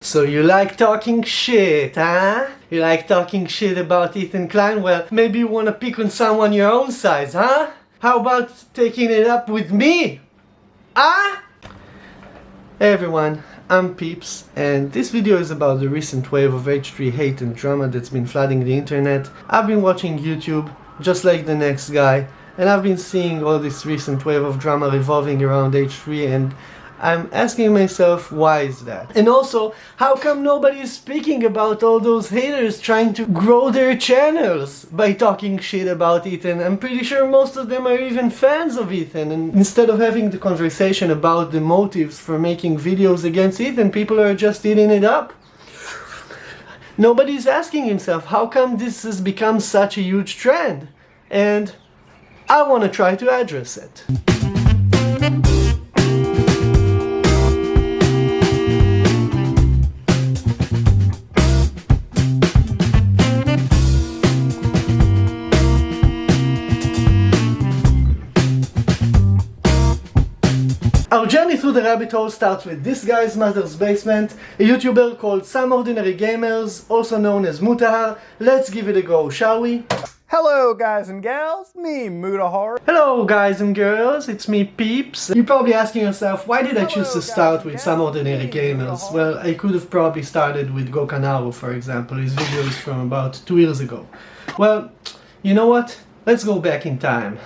So you like talking shit, huh? You like talking shit about Ethan Klein? Well, maybe you wanna pick on someone your own size, huh? How about taking it up with me? Ah? Hey everyone, I'm Peeps, and this video is about the recent wave of H3 hate and drama that's been flooding the internet. I've been watching YouTube, just like the next guy, and I've been seeing all this recent wave of drama revolving around H3, and I'm asking myself, why is that? And also, how come nobody is speaking about all those haters trying to grow their channels by talking shit about Ethan? I'm pretty sure most of them are even fans of Ethan, and instead of having the conversation about the motives for making videos against Ethan, people are just eating it up. Nobody's asking himself, how come this has become such a huge trend? And I want to try to address it. Our journey through the rabbit hole starts with this guy's mother's basement, a YouTuber called SomeOrdinaryGamers, also known as Mutahar. Let's give it a go, shall we? Hello guys and gals, me Mutahar. Hello guys and girls, it's me Peeps. You're probably asking yourself, why did I choose to start with SomeOrdinaryGamers? Well, I could have probably started with Gokanaru, for example. His video is from about 2 years ago. Well, you know what? Let's go back in time.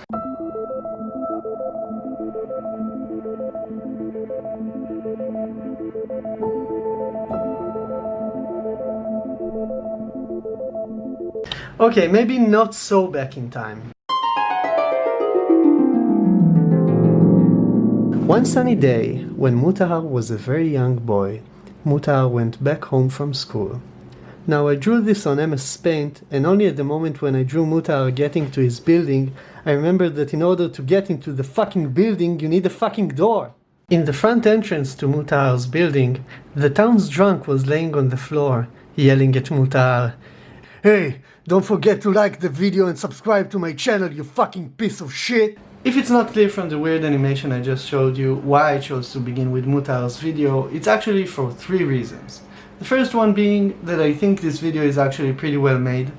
Okay, maybe not so back in time. One sunny day, when Mutahar was a very young boy, Mutahar went back home from school. Now I drew this on MS Paint, and only at the moment when I drew Mutahar getting to his building, I remembered that in order to get into the fucking building, you need a fucking door. In the front entrance to Mutahar's building, the town's drunk was laying on the floor, yelling at Mutahar, "Hey, don't forget to like the video and subscribe to my channel, you fucking piece of shit!" If it's not clear from the weird animation I just showed you why I chose to begin with Mutahar's video, it's actually for 3 reasons. The first one being that I think this video is actually pretty well made.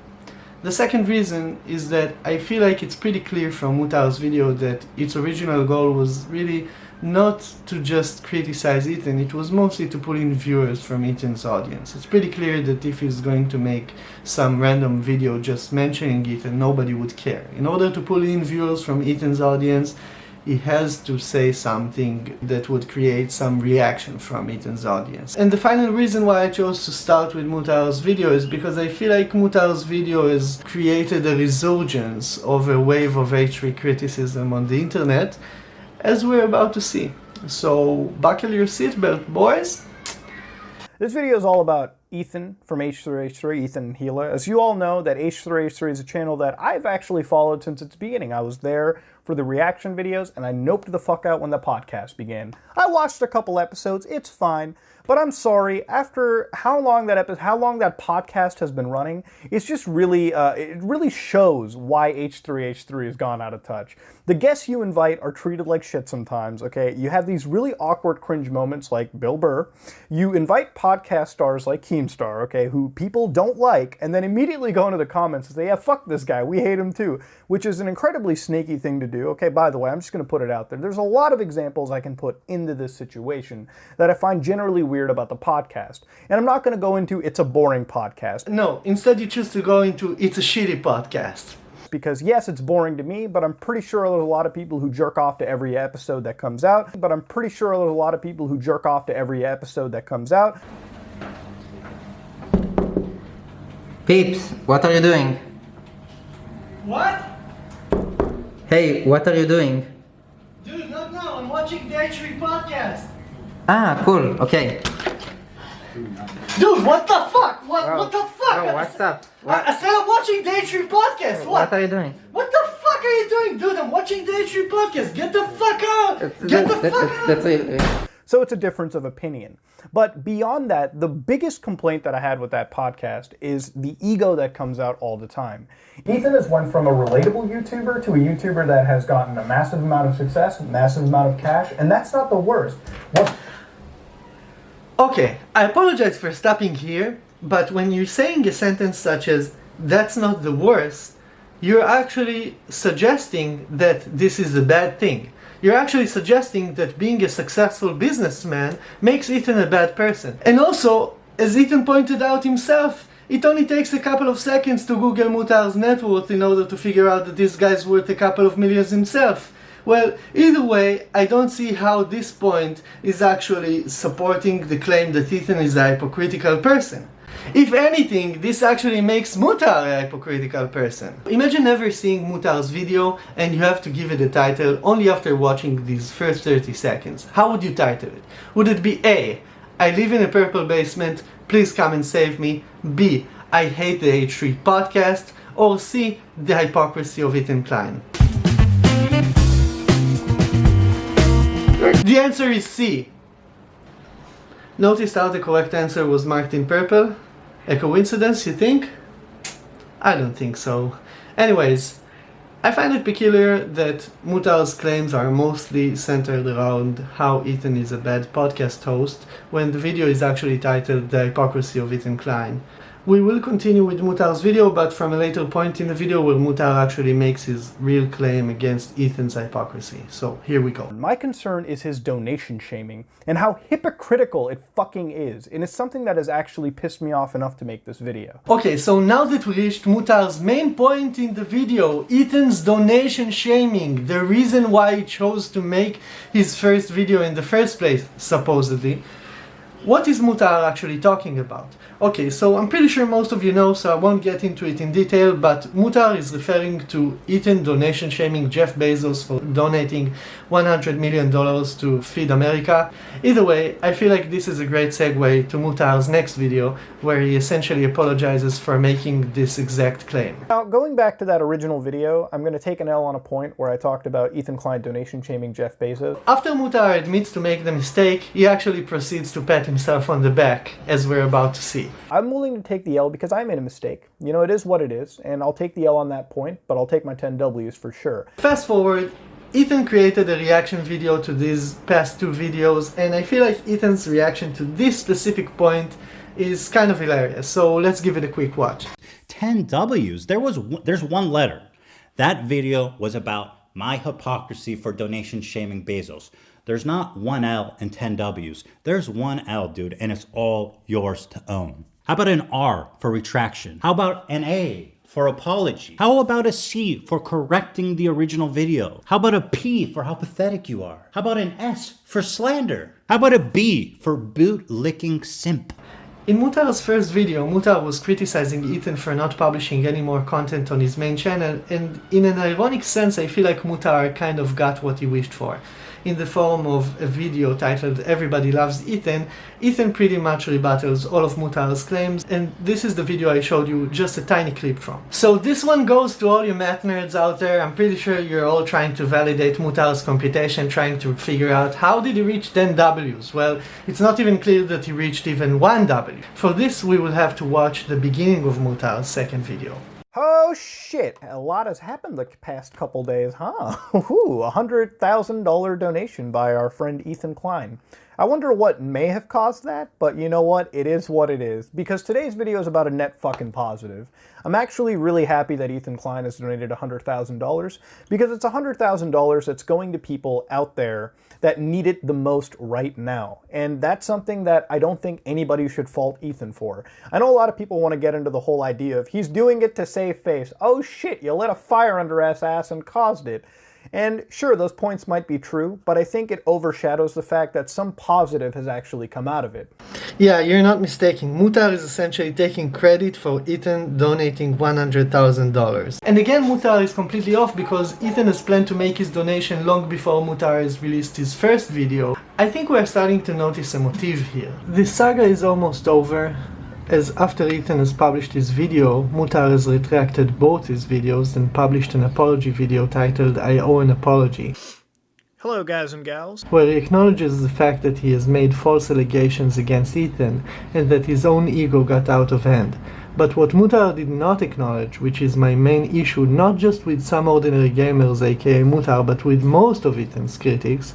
The second reason is that I feel like it's pretty clear from Mutahar's video that its original goal was really not to just criticize Ethan, it was mostly to pull in viewers from Ethan's audience. It's pretty clear that if he's going to make some random video just mentioning Ethan, nobody would care. In order to pull in viewers from Ethan's audience, he has to say something that would create some reaction from Ethan's audience. And the final reason why I chose to start with Mutahar's video is because I feel like Mutahar's video has created a resurgence of a wave of H3 criticism on the internet, as we're about to see. So buckle your seatbelt, boys. This video is all about Ethan from h3h3, Ethan and Gila. As you all know, that h3h3 is a channel that I've actually followed since its beginning. I was there for the reaction videos, and I noped the fuck out when the podcast began. I watched a couple episodes, it's fine, but I'm sorry, after how long that podcast has been running, it's just really, it really shows why h3h3 has gone out of touch. The guests you invite are treated like shit sometimes, okay? You have these really awkward cringe moments like Bill Burr. You invite podcast stars like Keemstar, okay, who people don't like, and then immediately go into the comments and say, yeah, fuck this guy, we hate him too, which is an incredibly sneaky thing to do. Okay, by the way, I'm just going to put it out there. There's a lot of examples I can put into this situation that I find generally weird about the podcast. And I'm not going to go into it's a boring podcast. No, instead you choose to go into it's a shitty podcast. Because yes, it's boring to me, but I'm pretty sure there's a lot of people who jerk off to every episode that comes out. Peeps, what are you doing? What? Hey, what are you doing? Dude, not now, I'm watching the H3 podcast. Ah, cool, okay. Dude, what the fuck? What the fuck? Oh, what's up? I said I'm watching the H3 podcast. What are you doing? What the fuck are you doing? Dude, I'm watching the H3 podcast. Get the fuck out. Get the fuck out. That's it. So it's a difference of opinion. But beyond that, the biggest complaint that I had with that podcast is the ego that comes out all the time. Ethan has went from a relatable YouTuber to a YouTuber that has gotten a massive amount of success, massive amount of cash, and that's not the worst. Okay, I apologize for stopping here, but when you're saying a sentence such as, "That's not the worst," you're actually suggesting that this is a bad thing. You're actually suggesting that being a successful businessman makes Ethan a bad person. And also, as Ethan pointed out himself, it only takes a couple of seconds to Google Mutahar's net worth in order to figure out that this guy's worth a couple of millions himself. Well, either way, I don't see how this point is actually supporting the claim that Ethan is a hypocritical person. If anything, this actually makes Mutahar a hypocritical person. Imagine never seeing Mutahar's video and you have to give it a title only after watching these first 30 seconds. How would you title it? Would it be A, I live in a purple basement, please come and save me, B, I hate the H3 podcast, or C, the hypocrisy of Ethan Klein? The answer is C. Notice how the correct answer was marked in purple? A coincidence, you think? I don't think so. Anyways, I find it peculiar that Mutahar's claims are mostly centered around how Ethan is a bad podcast host, when the video is actually titled The Hypocrisy of Ethan Klein. We will continue with Mutahar's video, but from a later point in the video where Mutahar actually makes his real claim against Ethan's hypocrisy. So here we go. My concern is his donation shaming and how hypocritical it fucking is, and it's something that has actually pissed me off enough to make this video. Okay, so now that we reached Mutahar's main point in the video, Ethan's donation shaming, the reason why he chose to make his first video in the first place, supposedly, what is Mutahar actually talking about? Okay, so I'm pretty sure most of you know, so I won't get into it in detail, but Mutahar is referring to Ethan donation shaming Jeff Bezos for donating $100 million to Feed America. Either way, I feel like this is a great segue to Mutahar's next video, where he essentially apologizes for making this exact claim. Now, going back to that original video, I'm going to take an L on a point where I talked about Ethan Klein donation shaming Jeff Bezos. After Mutahar admits to make the mistake, he actually proceeds to pat himself on the back, as we're about to see. I'm willing to take the L because I made a mistake. You know, it is what it is, and I'll take the L on that point, but I'll take my 10 W's for sure. Fast forward, Ethan created a reaction video to these past two videos, and I feel like Ethan's reaction to this specific point is kind of hilarious, so let's give it a quick watch. 10 W's. There's one letter. That video was about my hypocrisy for donation shaming Bezos. There's not one L and 10 W's. There's one L, dude, and it's all yours to own. How about an R for retraction? How about an A for apology? How about a C for correcting the original video? How about a P for how pathetic you are? How about an S for slander? How about a B for boot-licking simp? In Mutahar's first video, Mutahar was criticizing Ethan for not publishing any more content on his main channel, and in an ironic sense I feel like Mutahar kind of got what he wished for. In the form of a video titled Everybody Loves Ethan, Ethan pretty much rebuttals all of Mutahar's claims, and this is the video I showed you just a tiny clip from. So this one goes to all you math nerds out there. I'm pretty sure you're all trying to validate Mutahar's computation, trying to figure out how did he reach 10 W's? Well, it's not even clear that he reached even 1 W. For this we will have to watch the beginning of Mutahar's second video. Oh shit, a lot has happened the past couple days, huh? Ooh, a $100,000 donation by our friend Ethan Klein. I wonder what may have caused that, but you know what? It is what it is, because today's video is about a net fucking positive. I'm actually really happy that Ethan Klein has donated $100,000, because it's $100,000 that's going to people out there that need it the most right now. And that's something that I don't think anybody should fault Ethan for. I know a lot of people want to get into the whole idea of he's doing it to save face. Oh shit, you lit a fire under his ass and caused it. And sure, those points might be true, but I think it overshadows the fact that some positive has actually come out of it. Yeah, you're not mistaken. Mutahar is essentially taking credit for Ethan donating $100,000. And again, Mutahar is completely off because Ethan has planned to make his donation long before Mutahar has released his first video. I think we're starting to notice a motif here. This saga is almost over, as after Ethan has published his video, Mutahar has retracted both his videos and published an apology video titled I Owe an Apology. Hello guys and gals. Where he acknowledges the fact that he has made false allegations against Ethan and that his own ego got out of hand. But what Mutahar did not acknowledge, which is my main issue not just with SomeOrdinaryGamers aka Mutahar but with most of Ethan's critics,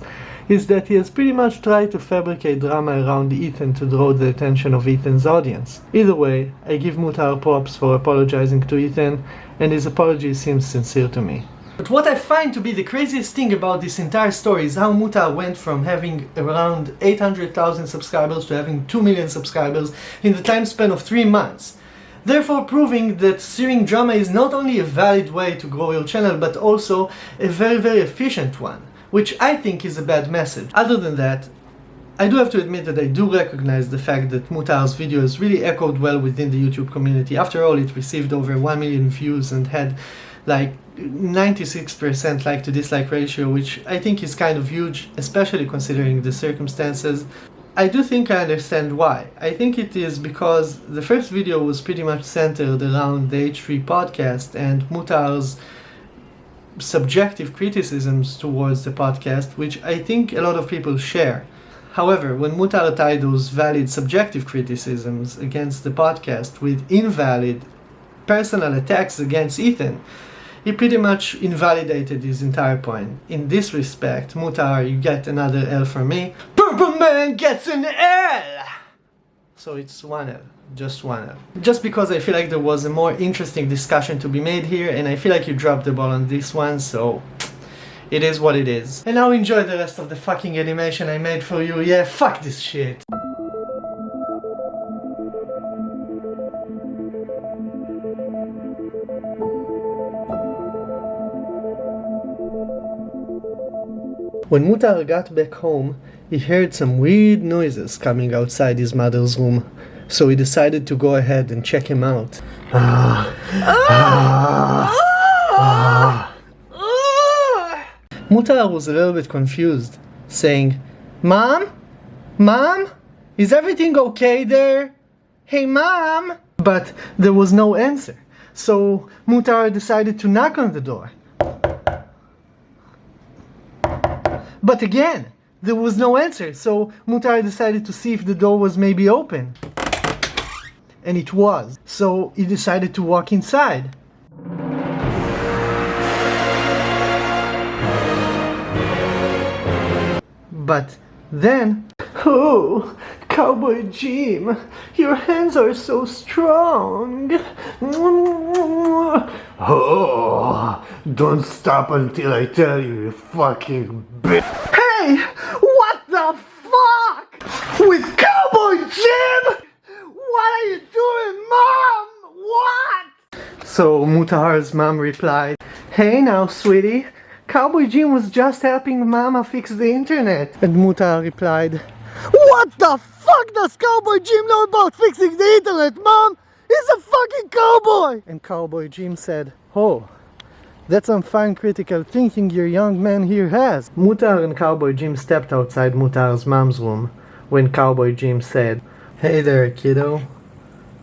is that he has pretty much tried to fabricate drama around Ethan to draw the attention of Ethan's audience. Either way, I give Mutahar props for apologizing to Ethan, and his apology seems sincere to me. But what I find to be the craziest thing about this entire story is how Mutahar went from having around 800,000 subscribers to having 2 million subscribers in the time span of 3 months. Therefore proving that searing drama is not only a valid way to grow your channel, but also a very efficient one, which I think is a bad message. Other than that, I do have to admit that I do recognize the fact that Mutahar's videos really echoed well within the YouTube community. After all, it received over 1 million views and had like 96% like to dislike ratio, which I think is kind of huge, especially considering the circumstances. I do think I understand why. I think it is because the first video was pretty much centered around the H3 podcast and Mutahar's subjective criticisms towards the podcast, which I think a lot of people share. However, when Mutahar tied those valid subjective criticisms against the podcast with invalid personal attacks against Ethan, he pretty much invalidated his entire point. In this respect, Mutahar, you get another L from me. Purple Man gets an L! So it's 1 L. Just 1 L. Just because I feel like there was a more interesting discussion to be made here, and I feel like you dropped the ball on this one, so it is what it is. And now enjoy the rest of the fucking animation I made for you. Yeah, fuck this shit. When Mutahar got back home, he heard some weird noises coming outside his mother's room, so he decided to go ahead and check him out. Mutahar was a little bit confused, saying, "Mom? Mom? Is everything okay there? Hey, Mom?" But there was no answer, so Mutahar decided to knock on the door. But again, there was no answer, so Mutahar decided to see if the door was maybe open. And it was, so he decided to walk inside. But then, "Oh, Cowboy Jim, your hands are so strong." "Oh, don't stop until I tell you, you fucking bitch." "Hey, what the fuck? With Cowboy Jim? What are you doing, Mom? What?" So Mutahar's mom replied, "Hey now, sweetie, Cowboy Jim was just helping Mama fix the internet." And Mutahar replied, "What the fuck does Cowboy Jim know about fixing the internet, Mom? He's a fucking cowboy!" And Cowboy Jim said, "Oh, that's some fine critical thinking your young man here has." Mutahar and Cowboy Jim stepped outside Mutahar's mom's room when Cowboy Jim said, "Hey there, kiddo.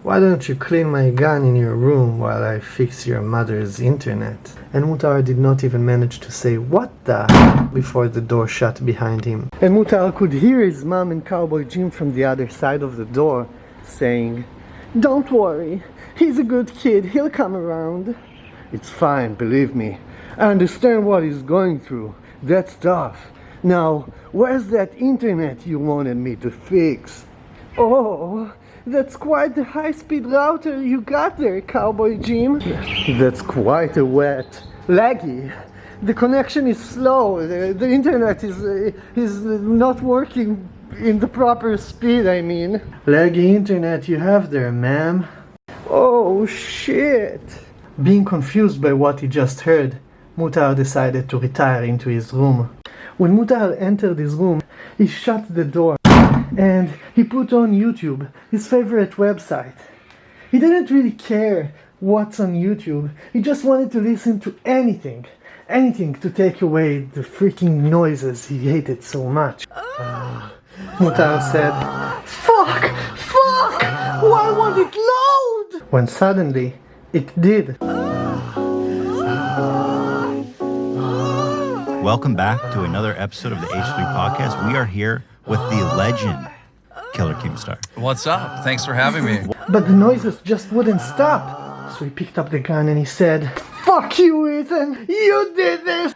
Why don't you clean my gun in your room while I fix your mother's internet?" And Mutahar did not even manage to say "what the" before the door shut behind him. And Mutahar could hear his mom and Cowboy Jim from the other side of the door saying, "Don't worry, he's a good kid, he'll come around." "It's fine, believe me. I understand what he's going through. That's tough. Now, where's that internet you wanted me to fix?" "Oh, that's quite the high-speed router you got there, Cowboy Jim." "That's quite a wet. Laggy. The connection is slow. The internet is not working in the proper speed, I mean." "Laggy internet you have there, ma'am." "Oh, shit." Being confused by what he just heard, Mutahar decided to retire into his room. When Mutahar entered his room, he shut the door and he put on YouTube, his favorite website. He didn't really care what's on YouTube. He just wanted to listen to anything to take away the freaking noises he hated so much. Mutahar said, "Fuck! Why won't it load?" When suddenly, it did. Welcome back to another episode of the H3 podcast. We are here with the legend, Killer Keemstar. What's up? Thanks for having me. But the noises just wouldn't stop. So he picked up the gun and he said, "Fuck you, Ethan! You did this!"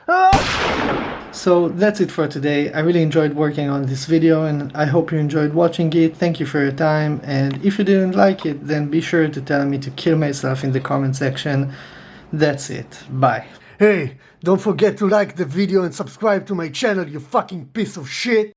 So that's it for today. I really enjoyed working on this video and I hope you enjoyed watching it. Thank you for your time, and if you didn't like it, then be sure to tell me to kill myself in the comment section. That's it. Bye. Hey, don't forget to like the video and subscribe to my channel, you fucking piece of shit!